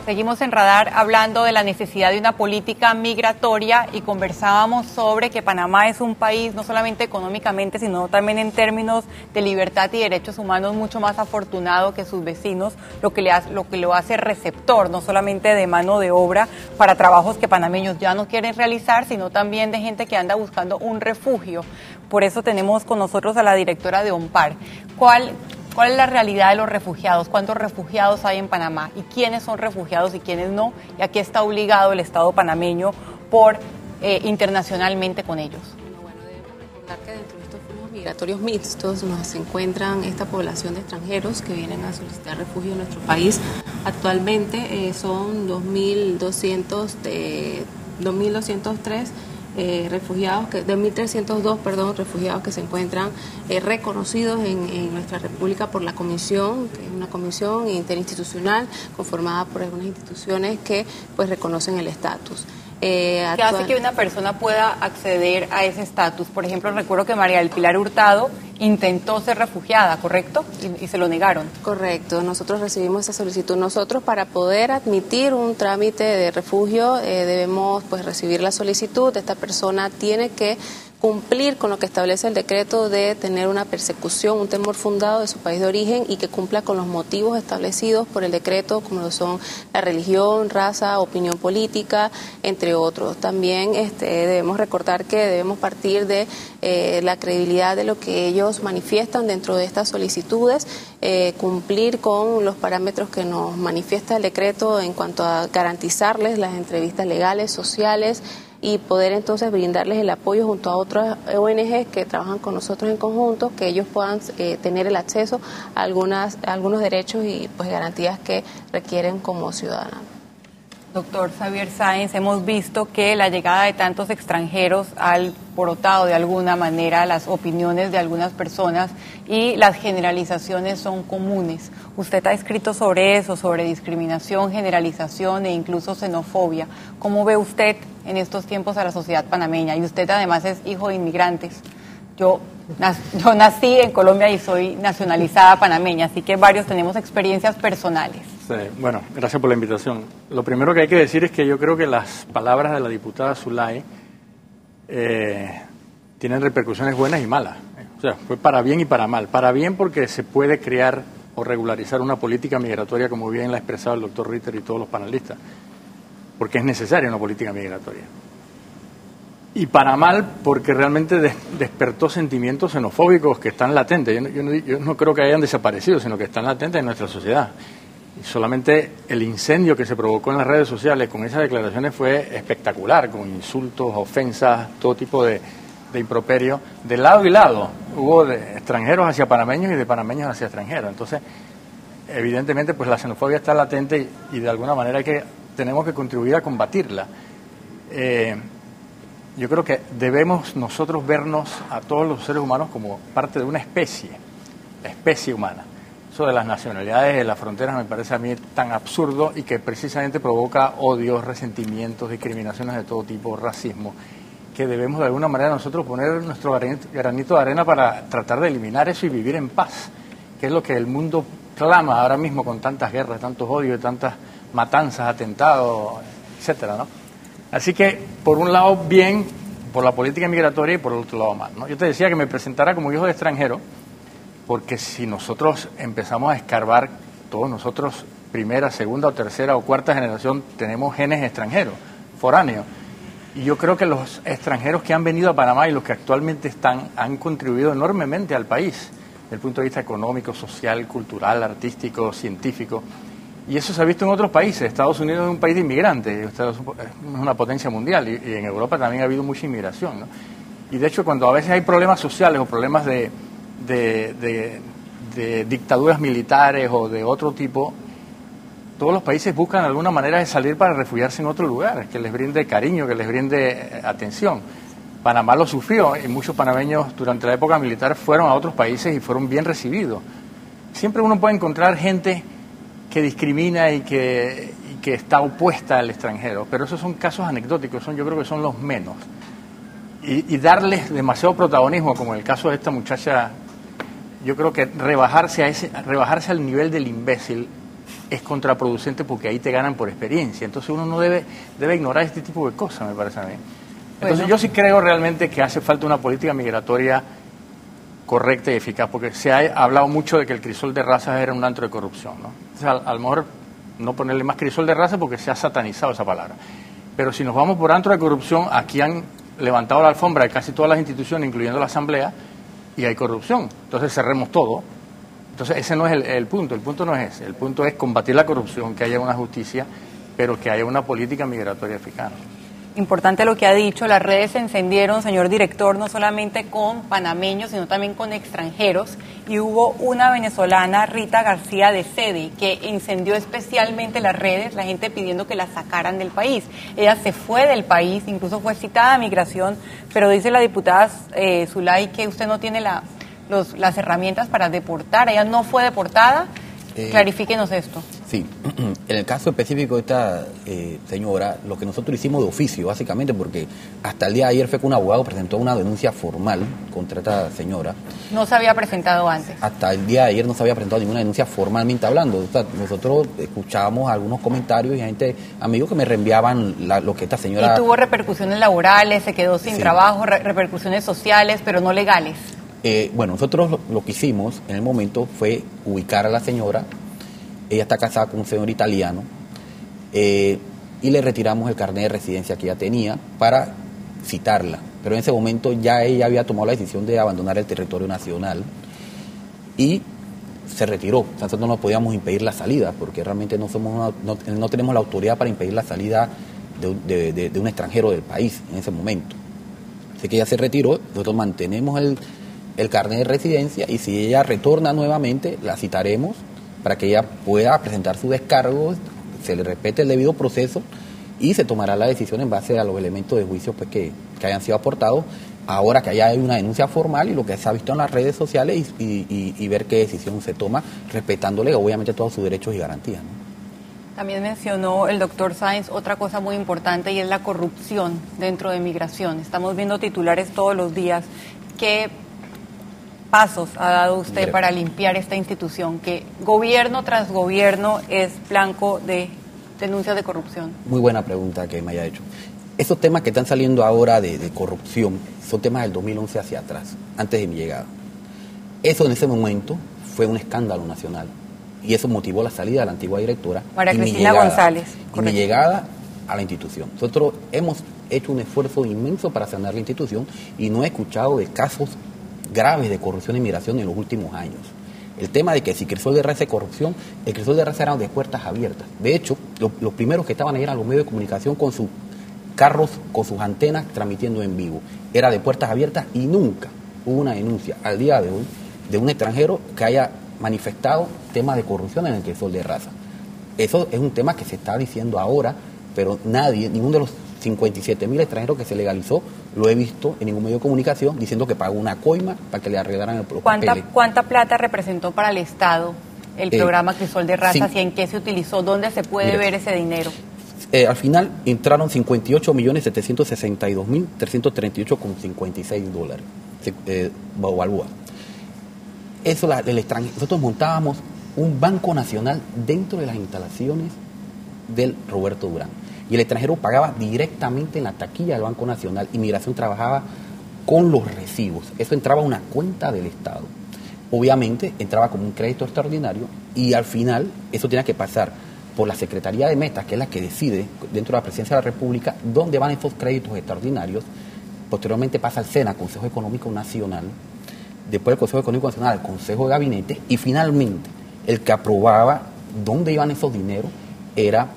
Seguimos en Radar hablando de la necesidad de una política migratoria y conversábamos sobre que Panamá es un país no solamente económicamente, sino también en términos de libertad y derechos humanos mucho más afortunado que sus vecinos, lo que lo hace receptor no solamente de mano de obra para trabajos que panameños ya no quieren realizar, sino también de gente que anda buscando un refugio. Por eso tenemos con nosotros a la directora de OMPAR. ¿Cuál es la realidad de los refugiados? ¿Cuántos refugiados hay en Panamá? ¿Y quiénes son refugiados y quiénes no? ¿Y a qué está obligado el Estado panameño internacionalmente con ellos? Bueno, debemos recordar que dentro de estos flujos migratorios mixtos se encuentran esta población de extranjeros que vienen a solicitar refugio en nuestro país. Actualmente son 2.203 refugiados, 2.302 refugiados que se encuentran reconocidos en nuestra república por la comisión, que es una comisión interinstitucional conformada por algunas instituciones que pues reconocen el estatus. ¿Qué hace que una persona pueda acceder a ese estatus? Por ejemplo, recuerdo que María del Pilar Hurtado intentó ser refugiada, ¿correcto? Y se lo negaron. Correcto, nosotros recibimos esa solicitud. Nosotros, para poder admitir un trámite de refugio, debemos pues recibir la solicitud. Esta persona tiene que cumplir con lo que establece el decreto de tener una persecución, un temor fundado de su país de origen y que cumpla con los motivos establecidos por el decreto, como lo son la religión, raza, opinión política, entre otros. También debemos recordar que debemos partir de la credibilidad de lo que ellos manifiestan dentro de estas solicitudes, cumplir con los parámetros que nos manifiesta el decreto en cuanto a garantizarles las entrevistas legales, sociales, y poder entonces brindarles el apoyo junto a otras ONGs que trabajan con nosotros en conjunto, que ellos puedan tener el acceso a algunos derechos y pues garantías que requieren como ciudadanos. Doctor Xavier Sáenz, hemos visto que la llegada de tantos extranjeros ha alborotado de alguna manera las opiniones de algunas personas y las generalizaciones son comunes. Usted ha escrito sobre eso, sobre discriminación, generalización e incluso xenofobia. ¿Cómo ve usted en estos tiempos a la sociedad panameña? Y usted además es hijo de inmigrantes. Yo nací en Colombia y soy nacionalizada panameña, así que varios tenemos experiencias personales. Sí, bueno, gracias por la invitación. Lo primero que hay que decir es que yo creo que las palabras de la diputada Zulay tienen repercusiones buenas y malas. O sea, fue para bien y para mal. Para bien porque se puede crear o regularizar una política migratoria, como bien la ha expresado el doctor Ritter y todos los panelistas, porque es necesaria una política migratoria. Y para mal porque realmente despertó sentimientos xenofóbicos que están latentes. Yo no creo que hayan desaparecido, sino que están latentes en nuestra sociedad. Y solamente el incendio que se provocó en las redes sociales con esas declaraciones fue espectacular, con insultos, ofensas, todo tipo de improperios, de lado y lado. Hubo de extranjeros hacia panameños y de panameños hacia extranjeros. Entonces, evidentemente, pues la xenofobia está latente y de alguna manera tenemos que contribuir a combatirla. Yo creo que debemos nosotros vernos a todos los seres humanos como parte de una especie, la especie humana. Eso de las nacionalidades, de las fronteras, me parece a mí tan absurdo y que precisamente provoca odios, resentimientos, discriminaciones de todo tipo, racismo, que debemos de alguna manera nosotros poner nuestro granito de arena para tratar de eliminar eso y vivir en paz, que es lo que el mundo clama ahora mismo con tantas guerras, tantos odios, tantas matanzas, atentados, etcétera, ¿no? Así que, por un lado, bien por la política migratoria y por el otro lado mal, ¿no? Yo te decía que me presentara como hijo de extranjero, porque si nosotros empezamos a escarbar, todos nosotros, primera, segunda o tercera o cuarta generación, tenemos genes extranjeros, foráneos. Y yo creo que los extranjeros que han venido a Panamá y los que actualmente están, han contribuido enormemente al país, desde el punto de vista económico, social, cultural, artístico, científico. Y eso se ha visto en otros países. Estados Unidos es un país de inmigrantes, es una potencia mundial, y en Europa también ha habido mucha inmigración, ¿no? Y de hecho, cuando a veces hay problemas sociales o problemas de dictaduras militares o de otro tipo, todos los países buscan alguna manera de salir para refugiarse en otro lugar, que les brinde cariño, que les brinde atención. Panamá lo sufrió y muchos panameños durante la época militar fueron a otros países y fueron bien recibidos. Siempre uno puede encontrar gente que discrimina y que está opuesta al extranjero, pero esos son casos anecdóticos, yo creo que son los menos. Y darles demasiado protagonismo, como en el caso de esta muchacha, yo creo que rebajarse al nivel del imbécil es contraproducente porque ahí te ganan por experiencia. Entonces uno no debe ignorar este tipo de cosas, me parece a mí. Entonces yo sí creo realmente que hace falta una política migratoria correcta y eficaz, porque se ha hablado mucho de que el crisol de razas era un antro de corrupción, ¿no? O sea, a lo mejor no ponerle más crisol de razas porque se ha satanizado esa palabra. Pero si nos vamos por antro de corrupción, aquí han levantado la alfombra de casi todas las instituciones, incluyendo la Asamblea, y hay corrupción. Entonces cerremos todo. Entonces ese no es el punto no es ese. El punto es combatir la corrupción, que haya una justicia, pero que haya una política migratoria eficaz. Importante lo que ha dicho, las redes se encendieron, señor director, no solamente con panameños, sino también con extranjeros, y hubo una venezolana, Rita García de Sede, que incendió especialmente las redes, la gente pidiendo que la sacaran del país. Ella se fue del país, incluso fue citada a migración, pero dice la diputada Zulay que usted no tiene las herramientas para deportar. Ella no fue deportada. Clarifíquenos esto. Sí, en el caso específico de esta señora, lo que nosotros hicimos de oficio, básicamente, porque hasta el día de ayer fue que un abogado presentó una denuncia formal contra esta señora. No se había presentado antes. Hasta el día de ayer no se había presentado ninguna denuncia formalmente hablando. O sea, nosotros escuchábamos algunos comentarios y gente, amigos que me reenviaban lo que esta señora... Y tuvo repercusiones laborales, se quedó sin trabajo, repercusiones sociales, pero no legales. Bueno, nosotros lo que hicimos en el momento fue ubicar a la señora. Ella está casada con un señor italiano y le retiramos el carnet de residencia que ella tenía para citarla. Pero en ese momento ya ella había tomado la decisión de abandonar el territorio nacional y se retiró. O sea, nosotros no podíamos impedir la salida porque realmente no tenemos la autoridad para impedir la salida de un extranjero del país en ese momento. Así que ella se retiró, nosotros mantenemos el carnet de residencia y si ella retorna nuevamente la citaremos para que ella pueda presentar su descargo, se le respete el debido proceso y se tomará la decisión en base a los elementos de juicio pues, que hayan sido aportados, ahora que haya una denuncia formal y lo que se ha visto en las redes sociales y ver qué decisión se toma, respetándole obviamente todos sus derechos y garantías, ¿no? También mencionó el doctor Sáenz otra cosa muy importante y es la corrupción dentro de migración. Estamos viendo titulares todos los días. ¿Qué pasos ha dado usted para limpiar esta institución que gobierno tras gobierno es blanco de denuncias de corrupción? Muy buena pregunta que me haya hecho. Esos temas que están saliendo ahora de corrupción son temas del 2011 hacia atrás, antes de mi llegada. Eso en ese momento fue un escándalo nacional y eso motivó la salida de la antigua directora María Cristina González. Y mi llegada a la institución. Nosotros hemos hecho un esfuerzo inmenso para sanar la institución y no he escuchado de casos graves de corrupción y migración en los últimos años. El tema de que si crisol de raza es corrupción, el crisol de raza era de puertas abiertas. De hecho, los primeros que estaban ahí eran los medios de comunicación con sus carros, con sus antenas, transmitiendo en vivo. Era de puertas abiertas y nunca hubo una denuncia al día de hoy de un extranjero que haya manifestado temas de corrupción en el crisol de raza. Eso es un tema que se está diciendo ahora, pero nadie, ninguno de los 57.000 extranjeros que se legalizó, lo he visto en ningún medio de comunicación diciendo que pagó una coima para que le arreglaran el papel. ¿Cuánta plata representó para el Estado el programa Crisol de Razas y en qué se utilizó? ¿Dónde se puede ver ese dinero? Al final entraron 58.762.338,56 balboa. Eso, nosotros montábamos un banco nacional dentro de las instalaciones del Roberto Durán. Y el extranjero pagaba directamente en la taquilla del Banco Nacional. Inmigración trabajaba con los recibos. Eso entraba a una cuenta del Estado. Obviamente entraba como un crédito extraordinario y al final eso tenía que pasar por la Secretaría de Metas, que es la que decide dentro de la Presidencia de la República dónde van esos créditos extraordinarios. Posteriormente pasa al SENA, Consejo Económico Nacional. Después del Consejo Económico Nacional al Consejo de Gabinete y finalmente el que aprobaba dónde iban esos dineros era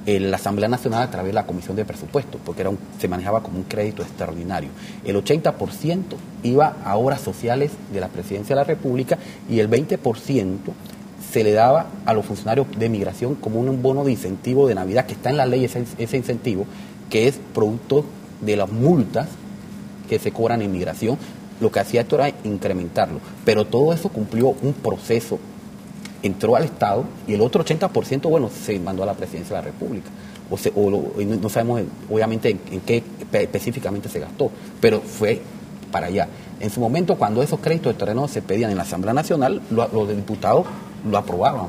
la Asamblea Nacional a través de la Comisión de Presupuestos, porque se manejaba como un crédito extraordinario. El 80% iba a obras sociales de la Presidencia de la República y el 20% se le daba a los funcionarios de migración como un bono de incentivo de Navidad, que está en la ley ese incentivo, que es producto de las multas que se cobran en migración. Lo que hacía esto era incrementarlo, pero todo eso cumplió un proceso, entró al Estado y el otro 80%, bueno, se mandó a la Presidencia de la República. No sabemos obviamente en qué específicamente se gastó, pero fue para allá. En su momento, cuando esos créditos de terreno se pedían en la Asamblea Nacional, los diputados lo aprobaban.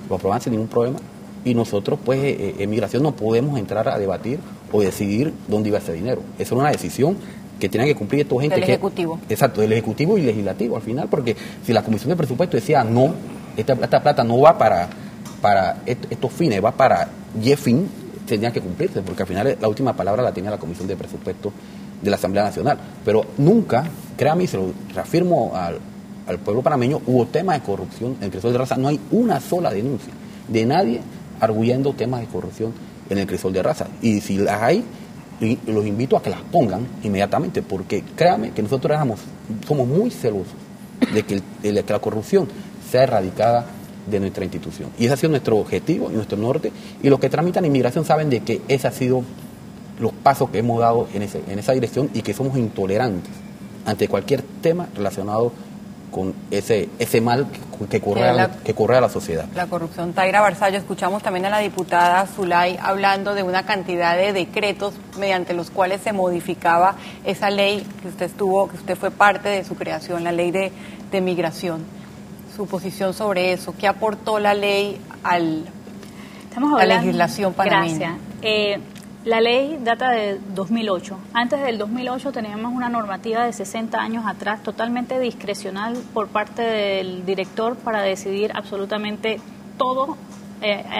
lo aprobaban sin ningún problema, y nosotros, pues, en migración no podemos entrar a debatir o decidir dónde iba ese dinero. Eso era una decisión que tenían que cumplir estos gente. Del Ejecutivo. Exacto, del Ejecutivo y Legislativo al final, porque si la Comisión de Presupuesto decía no, esta plata no va para estos fines, va para Y fin, tendrían que cumplirse, porque al final la última palabra la tenía la Comisión de Presupuesto de la Asamblea Nacional. Pero nunca, créame, y se lo reafirmo al pueblo panameño, hubo temas de corrupción en el Crisol de Raza. No hay una sola denuncia de nadie arguyendo temas de corrupción en el Crisol de Raza. Y si las hay, los invito a que las pongan inmediatamente, porque créame que nosotros somos muy celosos de que la corrupción sea erradicada de nuestra institución. Y ese ha sido nuestro objetivo y nuestro norte, y los que tramitan inmigración saben de que ese ha sido los pasos que hemos dado en esa dirección, y que somos intolerantes ante cualquier tema relacionado con ese mal que corre a la sociedad. La corrupción. Taira Barzallo, escuchamos también a la diputada Zulay hablando de una cantidad de decretos mediante los cuales se modificaba esa ley que usted fue parte de su creación, la ley de migración. Su posición sobre eso, ¿qué aportó la ley a la legislación panameña? Gracias. La ley data de 2008. Antes del 2008 teníamos una normativa de 60 años atrás, totalmente discrecional por parte del director para decidir absolutamente todo,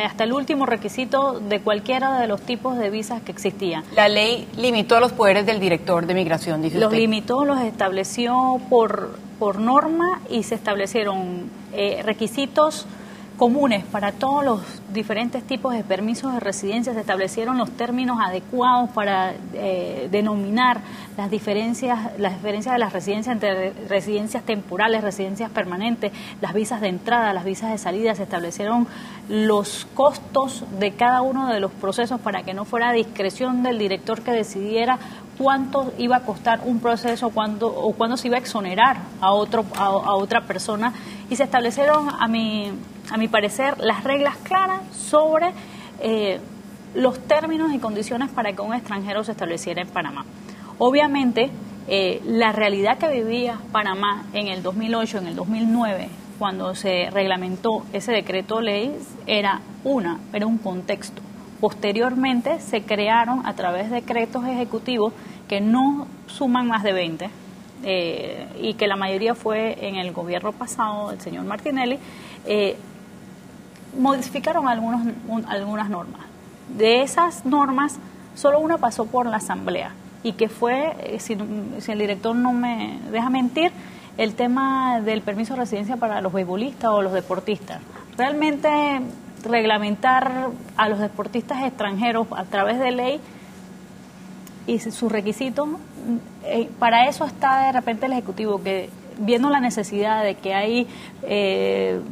hasta el último requisito de cualquiera de los tipos de visas que existían. La ley limitó los poderes del director de migración, dice usted. Los limitó, los estableció por norma, y se establecieron requisitos comunes para todos los diferentes tipos de permisos de residencia. Se establecieron los términos adecuados para denominar las diferencias de las residencias entre residencias temporales, residencias permanentes, las visas de entrada, las visas de salida. Se establecieron los costos de cada uno de los procesos para que no fuera a discreción del director que decidiera cuánto iba a costar un proceso, cuándo se iba a exonerar a otra persona, y se establecieron, a mi parecer, las reglas claras sobre los términos y condiciones para que un extranjero se estableciera en Panamá. Obviamente, la realidad que vivía Panamá en el 2008, en el 2009, cuando se reglamentó ese decreto ley, era un contexto. Posteriormente se crearon a través de decretos ejecutivos que no suman más de 20, y que la mayoría fue en el gobierno pasado del señor Martinelli. Modificaron algunas normas. De esas normas, solo una pasó por la Asamblea, y que fue, si el director no me deja mentir, el tema del permiso de residencia para los beisbolistas o los deportistas. Realmente reglamentar a los deportistas extranjeros a través de ley y sus requisitos, para eso está de repente el Ejecutivo, que viendo la necesidad de que hay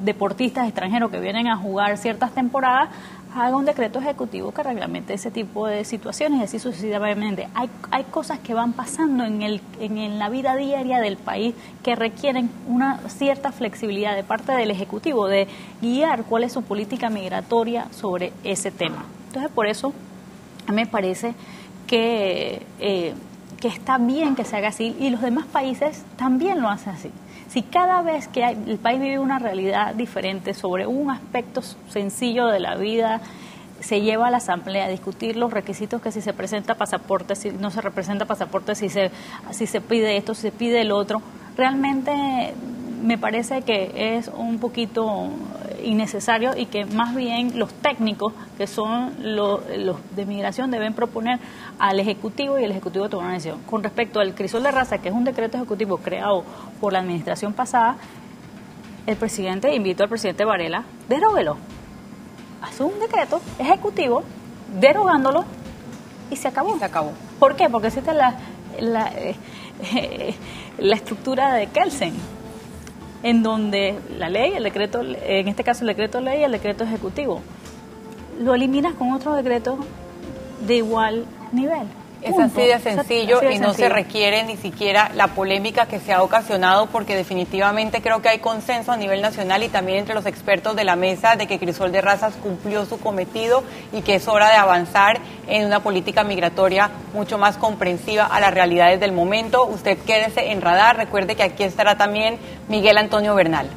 deportistas extranjeros que vienen a jugar ciertas temporadas, haga un decreto ejecutivo que reglamente ese tipo de situaciones, y así sucesivamente. Hay cosas que van pasando en la vida diaria del país que requieren una cierta flexibilidad de parte del Ejecutivo de guiar cuál es su política migratoria sobre ese tema. Entonces, por eso a mí me parece que está bien que se haga así, y los demás países también lo hacen así. Si cada vez que el país vive una realidad diferente sobre un aspecto sencillo de la vida, se lleva a la Asamblea a discutir los requisitos, que si se presenta pasaporte, si no se representa pasaporte, si se pide esto, si se pide el otro, realmente me parece que es un poquito innecesario, y que más bien los técnicos, que son los de migración, deben proponer al Ejecutivo, y el Ejecutivo tomar una decisión. Con respecto al Crisol de Raza, que es un decreto ejecutivo creado por la administración pasada, el presidente invitó al presidente Varela, deróguelo, hace un decreto ejecutivo derogándolo, y se acabó. ¿Por qué? Porque existe la estructura de Kelsen, en donde la ley, el decreto, en este caso el decreto ley y el decreto ejecutivo, lo eliminas con otro decreto de igual nivel. Es así de sencillo, y no se requiere ni siquiera la polémica que se ha ocasionado, porque definitivamente creo que hay consenso a nivel nacional y también entre los expertos de la mesa de que Crisol de Razas cumplió su cometido, y que es hora de avanzar en una política migratoria mucho más comprensiva a las realidades del momento. Usted quédese en Radar, recuerde que aquí estará también Miguel Antonio Bernal.